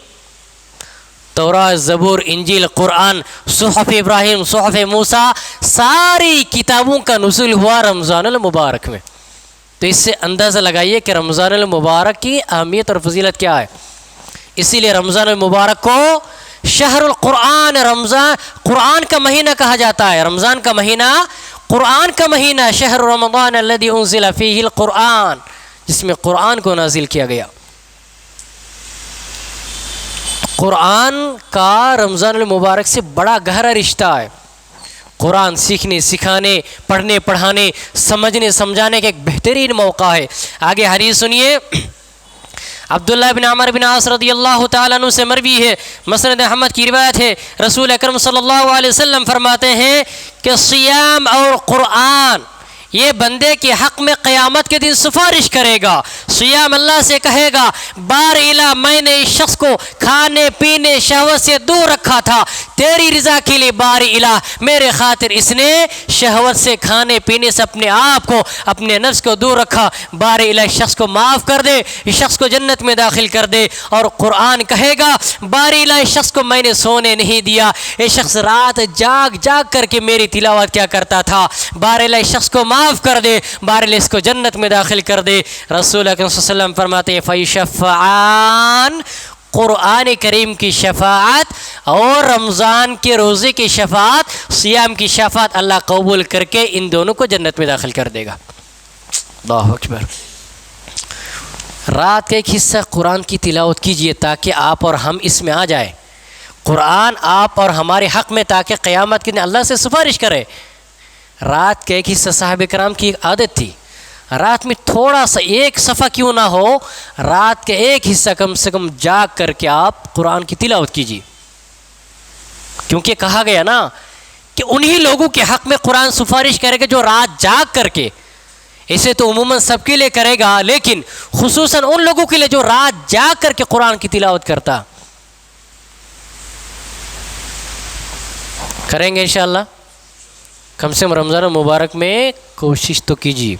تورات، زبور، انجیل، قرآن، صحف ابراہیم، صحف موسیٰ، ساری کتابوں کا نزول ہوا رمضان المبارک میں۔ تو اس سے اندازہ لگائیے کہ رمضان المبارک کی اہمیت اور فضیلت کیا ہے۔ اسی لیے رمضان المبارک کو شہر القرآن، رمضان قرآن کا مہینہ کہا جاتا ہے۔ رمضان کا مہینہ قرآن کا مہینہ، شہر رمضان الذی انزل فیہ القرآن، جس میں قرآن کو نازل کیا گیا۔ قرآن کا رمضان المبارک سے بڑا گہرا رشتہ ہے۔ قرآن سیکھنے، سکھانے، پڑھنے، پڑھانے، سمجھنے، سمجھانے کا ایک بہترین موقع ہے۔ آگے حدیث سنیے، عبداللہ بن عمر بن عاص رضی اللہ تعالیٰ عنہ سے مروی ہے، مسند احمد کی روایت ہے، رسول اکرم صلی اللہ علیہ وسلم فرماتے ہیں کہ صیام اور قرآن یہ بندے کے حق میں قیامت کے دن سفارش کرے گا۔ صیام اللہ سے کہے گا بار الہ میں نے اس شخص کو کھانے پینے شہوت سے دور رکھا تھا، تیری رضا کے لیے بار الہ میرے خاطر اس نے شہوت سے، کھانے پینے سے اپنے آپ کو، اپنے نفس کو دور رکھا، بار الہ اس شخص کو معاف کر دے، اس شخص کو جنت میں داخل کر دے۔ اور قرآن کہے گا بار الہ اس شخص کو میں نے سونے نہیں دیا، یہ شخص رات جاگ جاگ کر کے میری تلاوت کیا کرتا تھا، بار الہ اس شخص کو معاف کر دے، بار الہ اس کو جنت میں داخل کر دے۔ رسول اکرم صلی اللہ علیہ وسلم فرماتے ہیں فیشفعان، قرآن کریم کی شفاعت اور رمضان کے روزے کی شفاعت، صیام کی شفاعت اللہ قبول کر کے ان دونوں کو جنت میں داخل کر دے گا۔ اللہ اکبر۔ رات کا ایک حصہ قرآن کی تلاوت کیجئے تاکہ آپ اور ہم اس میں آ جائیں۔ قرآن آپ اور ہمارے حق میں تاکہ قیامت کے دن اللہ سے سفارش کرے۔ رات کا ایک حصہ صحابہ کرام کی ایک عادت تھی، رات میں تھوڑا سا ایک صفحہ کیوں نہ ہو، رات کا ایک حصہ کم سے کم جاگ کر کے آپ قرآن کی تلاوت کیجیے، کیونکہ کہا گیا نا کہ انہی لوگوں کے حق میں قرآن سفارش کرے گا جو رات جاگ کر کے، اسے تو عموماً سب کے لیے کرے گا لیکن خصوصاً ان لوگوں کے لیے جو رات جاگ کر کے قرآن کی تلاوت کرتا۔ کریں گے انشاءاللہ، کم سے کم رمضان مبارک میں کوشش تو کیجیے۔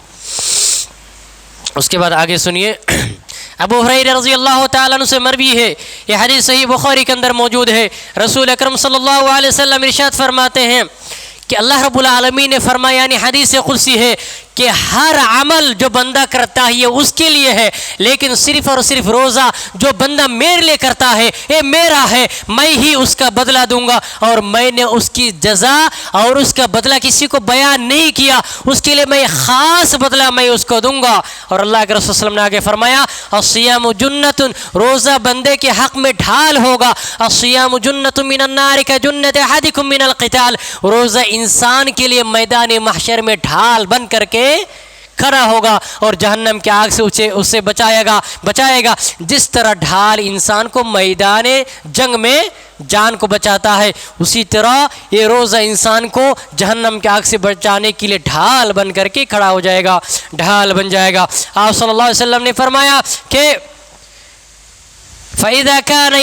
اس کے بعد آگے سنیے، ابو ہریرہ رضی اللہ تعالیٰ عنہ سے مروی ہے، یہ حدیث صحیح بخاری کے اندر موجود ہے، رسول اکرم صلی اللہ علیہ وسلم ارشاد فرماتے ہیں کہ اللہ رب العالمین نے فرمایا، یعنی حدیث قدسی ہے کہ ہر عمل جو بندہ کرتا ہے یہ اس کے لیے ہے، لیکن صرف اور صرف روزہ جو بندہ میرے لیے کرتا ہے یہ میرا ہے، میں ہی اس کا بدلہ دوں گا، اور میں نے اس کی جزا اور اس کا بدلہ کسی کو بیان نہیں کیا، اس کے لیے میں خاص بدلہ میں اس کو دوں گا۔ اور اللہ کے رسول صلی اللہ علیہ وسلم نے آگے فرمایا الصیام جنۃ، روزہ بندے کے حق میں ڈھال ہوگا، الصیام جنۃ من النار کجنۃ احدکم من القتال، روزہ انسان کے لیے میدان محشر میں ڈھال بن کر کے کھڑا ہوگا اور جہنم کی آگ سے اسے بچائے گا جس طرح ڈھال انسان کو میدان جنگ میں جان کو بچاتا ہے، اسی طرح یہ روزہ انسان کو جہنم کی آگ سے بچانے کے لیے ڈھال بن کر کے کھڑا ہو جائے گا، ڈھال بن جائے گا۔ آپ صلی اللہ علیہ وسلم نے فرمایا کہ فَإِذَا كَانَ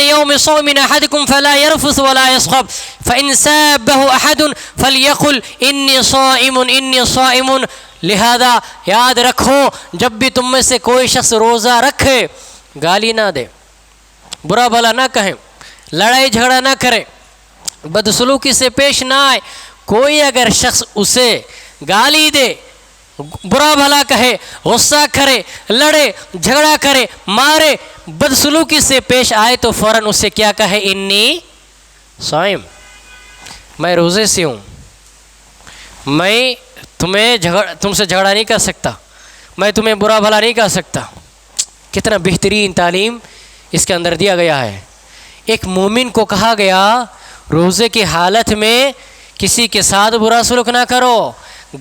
يَوْمِ صَوْمٍ أَحَدِكُمْ فَلَا يَرْفُثْ وَلَا يَصْخَبْ فَإِنْ سَابَّهُ أَحَدٌ فَلْيَقُلْ إِنِّي صَائِمٌ۔ لہذا یاد رکھو جب بھی تم میں سے کوئی شخص روزہ رکھے گالی نہ دے، برا بھلا نہ کہیں، لڑائی جھگڑا نہ کرے، بدسلوکی سے پیش نہ آئے۔ کوئی اگر شخص اسے گالی دے، برا بھلا کہے، غصہ کرے، لڑے جھگڑا کرے، مارے، بدسلوکی سے پیش آئے تو فوراً اسے کیا کہے انی صائم، میں روزے سے ہوں، میں تم سے جھگڑا نہیں کر سکتا، میں تمہیں برا بھلا نہیں کر سکتا۔ کتنا بہترین تعلیم اس کے اندر دیا گیا ہے۔ ایک مومن کو کہا گیا روزے کی حالت میں کسی کے ساتھ برا سلوک نہ کرو،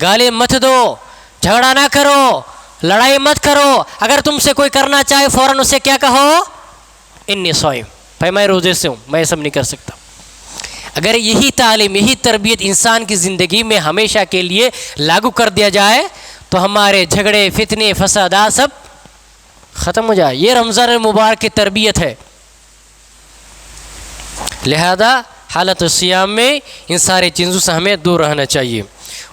گالی مت دو، جھگڑا نہ کرو، لڑائی مت کرو، اگر تم سے کوئی کرنا چاہے فوراً اسے کیا کہو انی صائم، بھائی میں روزے سے ہوں، میں یہ سب نہیں کر سکتا۔ اگر یہی تعلیم، یہی تربیت انسان کی زندگی میں ہمیشہ کے لیے لاگو کر دیا جائے تو ہمارے جھگڑے فتنے فسادات سب ختم ہو جائے. یہ رمضان المبارک کی تربیت ہے. لہذا حالت الصیام میں ان سارے چیزوں سے ہمیں دور رہنا چاہیے.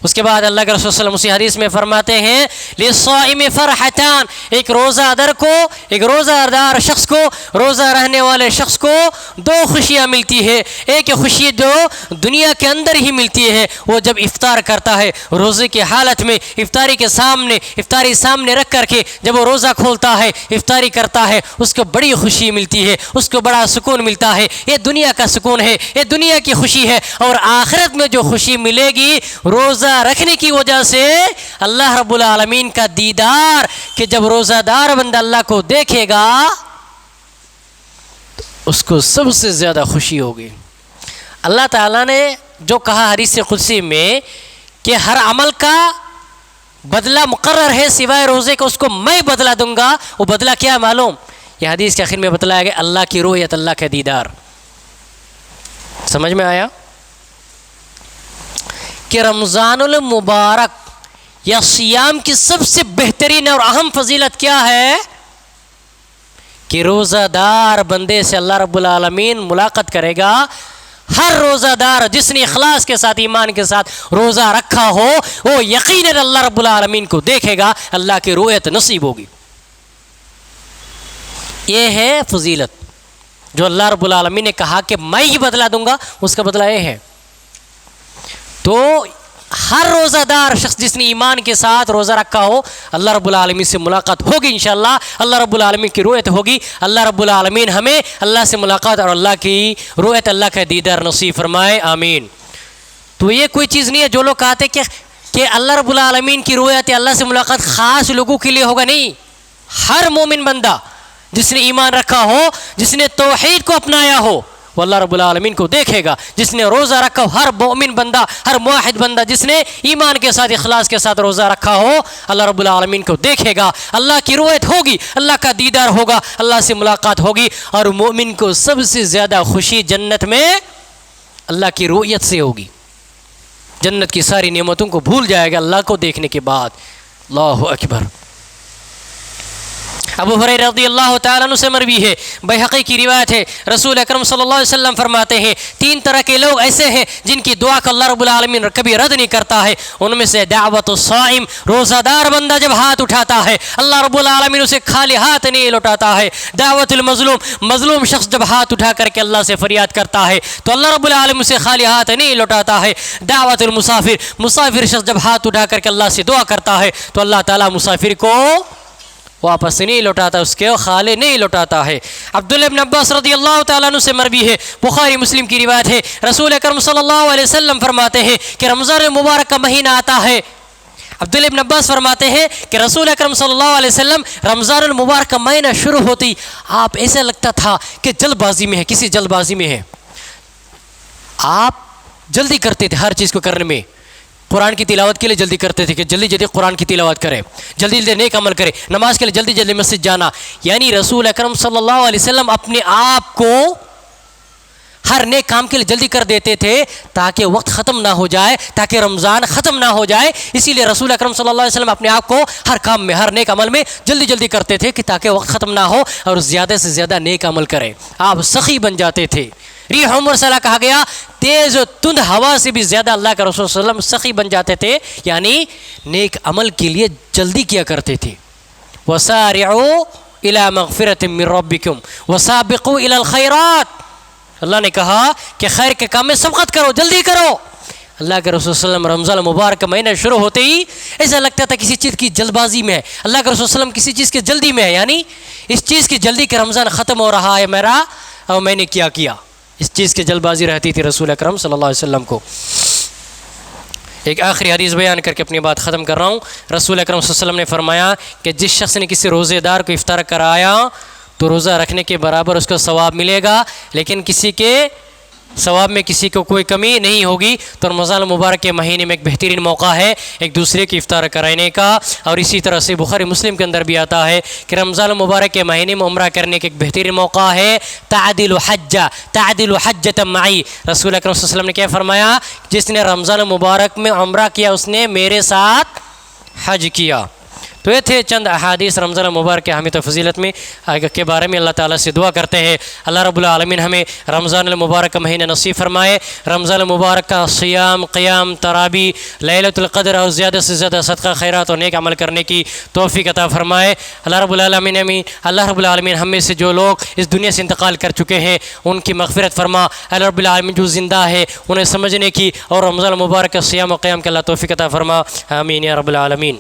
اس کے بعد اللہ کے رسول صلی اللہ علیہ وسلم اسی حدیث میں فرماتے ہیں للصائم فرحتان، ایک روزہ دار کو، ایک روزہ دار شخص کو، روزہ رہنے والے شخص کو دو خوشیاں ملتی ہے. ایک خوشی جو دنیا کے اندر ہی ملتی ہے، وہ جب افطار کرتا ہے روزے کی حالت میں، افطاری سامنے رکھ کر کے جب وہ روزہ کھولتا ہے، افطاری کرتا ہے، اس کو بڑی خوشی ملتی ہے، اس کو بڑا سکون ملتا ہے. یہ دنیا کا سکون ہے، یہ دنیا کی خوشی ہے. اور آخرت میں جو خوشی ملے گی روزہ رکھنے کی وجہ سے، اللہ رب العالمین کا دیدار، کہ جب روزہ دار بندہ اللہ کو دیکھے گا اس کو سب سے زیادہ خوشی ہوگی. اللہ تعالیٰ نے جو کہا حدیث قدسی میں کہ ہر عمل کا بدلہ مقرر ہے سوائے روزے کو، اس کو میں بدلہ دوں گا. وہ بدلہ کیا معلوم؟ یہ حدیث کے آخر میں بتلایا گیا اللہ کی رؤیت، اللہ کا دیدار. سمجھ میں آیا کہ رمضان المبارک یا صیام کی سب سے بہترین اور اہم فضیلت کیا ہے؟ کہ روزہ دار بندے سے اللہ رب العالمین ملاقات کرے گا. ہر روزہ دار جس نے اخلاص کے ساتھ، ایمان کے ساتھ روزہ رکھا ہو، وہ یقیناً اللہ رب العالمین کو دیکھے گا، اللہ کی رؤیت نصیب ہوگی. یہ ہے فضیلت جو اللہ رب العالمین نے کہا کہ میں ہی بدلہ دوں گا. اس کا بدلہ یہ ہے. تو ہر روزہ دار شخص جس نے ایمان کے ساتھ روزہ رکھا ہو، اللہ رب العالمین سے ملاقات ہوگی انشاءاللہ. اللہ رب العالمین کی رؤیت ہوگی. اللہ رب العالمین ہمیں اللہ سے ملاقات اور اللہ کی رؤیت، اللہ کا دیدار نصیب فرمائے. آمین. تو یہ کوئی چیز نہیں ہے جو لوگ کہتے کہ اللہ رب العالمین کی رؤیت یا اللہ سے ملاقات خاص لوگوں کے لیے ہوگا. نہیں، ہر مومن بندہ جس نے ایمان رکھا ہو، جس نے توحید کو اپنایا ہو، وہ اللہ رب العالمین کو دیکھے گا. جس نے روزہ رکھا ہو، ہر مومن بندہ، ہر موحد بندہ جس نے ایمان کے ساتھ، اخلاص کے ساتھ روزہ رکھا ہو، اللہ رب العالمین کو دیکھے گا. اللہ کی رؤیت ہوگی، اللہ کا دیدار ہوگا، اللہ سے ملاقات ہوگی. اور مومن کو سب سے زیادہ خوشی جنت میں اللہ کی رؤیت سے ہوگی. جنت کی ساری نعمتوں کو بھول جائے گا اللہ کو دیکھنے کے بعد. اللہ اکبر. ابو ہریرہ رضی اللہ تعالیٰ عنہ سے مروی ہے، بیہقی کی روایت ہے، رسول اکرم صلی اللہ علیہ وسلم فرماتے ہیں 3 طرح کے لوگ ایسے ہیں جن کی دعا کو اللہ رب العالمین کبھی رد نہیں کرتا ہے. ان میں سے دعوت الصائم، روزہ دار بندہ جب ہاتھ اٹھاتا ہے اللہ رب العالمین اسے خالی ہاتھ نہیں لوٹاتا ہے. دعوت المظلوم، مظلوم شخص جب ہاتھ اٹھا کر کے اللہ سے فریاد کرتا ہے تو اللہ رب العالمین اسے خالی ہاتھ نہیں لوٹاتا ہے. دعوت المسافر، مسافر شخص جب ہاتھ اٹھا کر کے اللہ سے دعا کرتا ہے تو اللہ تعالیٰ مسافر کو واپس نہیں لوٹاتا، اس کے خالے نہیں لوٹاتا ہے. عبداللہ بن عباس رضی اللہ تعالیٰ عنہ سے مروی ہے، بخاری مسلم کی روایت ہے، رسول اکرم صلی اللہ علیہ وسلم فرماتے ہیں کہ رمضان المبارک کا مہینہ آتا ہے. عبداللہ بن عباس فرماتے ہیں کہ رسول اکرم صلی اللہ علیہ وسلم رمضان المبارک کا مہینہ شروع ہوتی آپ ایسا لگتا تھا کہ جلد بازی میں ہے، کسی جلد بازی میں ہے. آپ جلدی کرتے تھے ہر چیز کو کرنے میں. قرآن کی تلاوت کے لیے جلدی کرتے تھے کہ جلدی جلدی قرآن کی تلاوت کرے، جلدی جلدی نیک عمل کرے. نماز کے لیے جلدی جلدی مسجد جانا. یعنی رسول اکرم صلی اللہ علیہ وسلم اپنے آپ کو ہر نیک کام کے لیے جلدی کر دیتے تھے تاکہ وقت ختم نہ ہو جائے، تاکہ رمضان ختم نہ ہو جائے. اسی لیے رسول اکرم صلی اللہ علیہ وسلم اپنے آپ کو ہر کام میں، ہر نیک عمل میں جلدی جلدی کرتے تھے کہ تاکہ وقت ختم نہ ہو اور زیادہ سے زیادہ نیک عمل کریں. آپ سخی بن جاتے تھے. ریح مرسلہ کہا گیا، تیز و تند ہوا سے بھی زیادہ اللہ کے رسول صلی اللہ علیہ وسلم سخی بن جاتے تھے، یعنی نیک عمل کے لیے جلدی کیا کرتے تھے. وَسَارِعُوا إِلَى مَغْفِرَةٍ مِّن رَبِّكُمْ وَسَابِقُوا إِلَى الْخَيْرَاتِ. اللہ نے کہا کہ خیر کے کام میں سبقت کرو، جلدی کرو. اللہ کے رسول صلی اللہ علیہ وسلم رمضان المبارک کا مہینہ شروع ہوتے ہی ایسا لگتا تھا کسی چیز کی جلد بازی میں ہے. اللہ کے رسول صلی اللہ علیہ وسلم کسی چیز کی جلدی میں ہے، یعنی اس چیز کی جلدی کہ رمضان ختم ہو رہا ہے میرا اور میں نے کیا کیا، اس چیز کی جلد بازی رہتی تھی رسول اکرم صلی اللہ علیہ وسلم کو. ایک آخری حدیث بیان کر کے اپنی بات ختم کر رہا ہوں. رسول اکرم صلی اللہ علیہ وسلم نے فرمایا کہ جس شخص نے کسی روزے دار کو افطار کرایا تو روزہ رکھنے کے برابر اس کو ثواب ملے گا، لیکن کسی کے ثواب میں کسی کو کوئی کمی نہیں ہوگی. تو رمضان المبارک کے مہینے میں ایک بہترین موقع ہے ایک دوسرے کی افطار کرانے کا. اور اسی طرح سے بخاری مسلم کے اندر بھی آتا ہے کہ رمضان المبارک کے مہینے میں عمرہ کرنے کا ایک بہترین موقع ہے. تعدل حجۃ معی. رسول اکرم صلی اللہ علیہ وسلم نے کیا فرمایا؟ جس نے رمضان المبارک میں عمرہ کیا اس نے میرے ساتھ حج کیا۔ تو یہ تھے چند احادیث رمضان المبارک کے اہمیت و فضیلت میں کے بارے میں۔ اللہ تعالیٰ سے دعا کرتے ہیں اللہ رب العالمین ہمیں رمضان المبارک کا مہینہ نصیب فرمائے، رمضان المبارک کا صیام، قیام، تراویح، لیلۃ القدر اور زیادہ سے زیادہ صدقہ خیرات اور نیک عمل کرنے کی توفیق عطا فرمائے۔ اللہ رب العالمین ہم میں سے جو لوگ اس دنیا سے انتقال کر چکے ہیں ان کی مغفرت فرما۔ اللہ رب العالمین جو زندہ ہے انہیں سمجھنے کی اور رمضان المبارک کا صیام و قیام کے اللہ توفیق عطا فرما، آمین یا رب العالمین۔